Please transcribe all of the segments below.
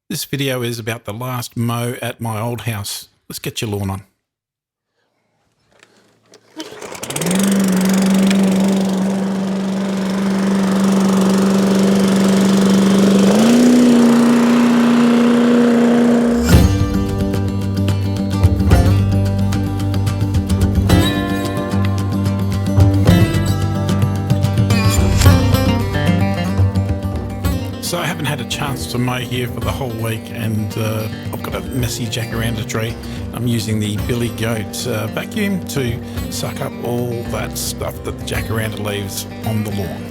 This video is about the last mow at my old house. Let's get your lawn on. So I haven't had a chance to mow here for the whole week, and I've got a messy jacaranda tree. I'm using the Billy Goat vacuum to suck up all that stuff that the jacaranda leaves on the lawn.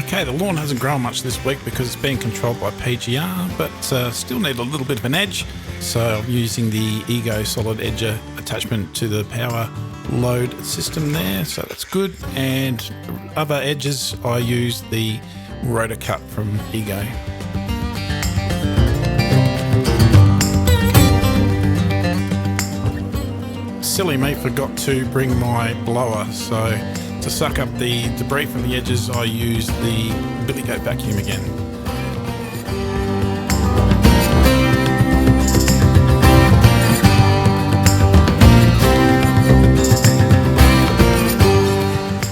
Okay, the lawn hasn't grown much this week because it's being controlled by PGR, but still need a little bit of an edge. So I'm using the Ego solid edger attachment to the power load system there, so that's good. And other edges, I use the rotor cut from Ego. Silly me, forgot to bring my blower, so to suck up the debris from the edges, I use the Billy Goat vacuum again.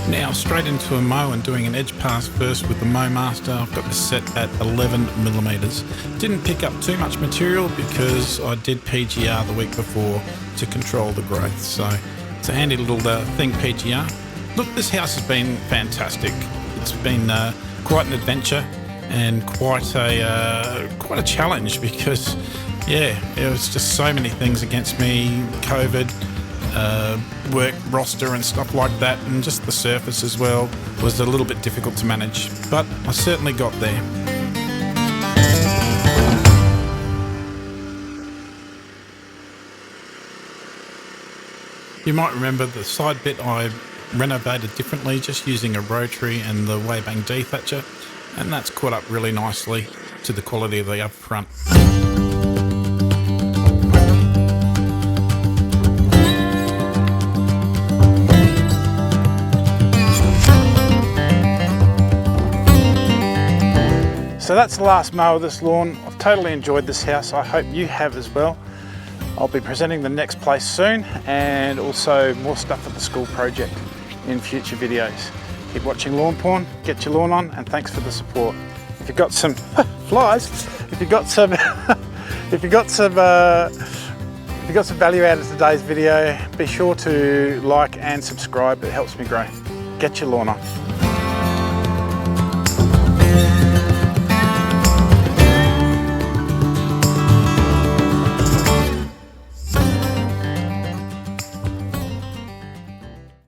Now straight into a mow and doing an edge pass first with the Mow Master. I've got this set at 11mm. Didn't pick up too much material because I did PGR the week before to control the growth. So it's a handy little thing, PGR. Look, this house has been fantastic. It's been quite an adventure and quite a challenge because, yeah, there was just so many things against me. COVID, work roster and stuff like that, and just the surface as well was a little bit difficult to manage. But I certainly got there. You might remember the side bit I renovated differently, just using a rotary and the Weibang dethatcher, and that's caught up really nicely to the quality of the up front. So that's the last mow of this lawn. I've totally enjoyed this house. I hope you have as well. I'll be presenting the next place soon, and also more stuff for the school project in future videos. Keep watching Lawnporn, get your lawn on, and thanks for the support. If you've got some flies, if you've got some value out of today's video, be sure to like and subscribe. It helps me grow. Get your lawn on.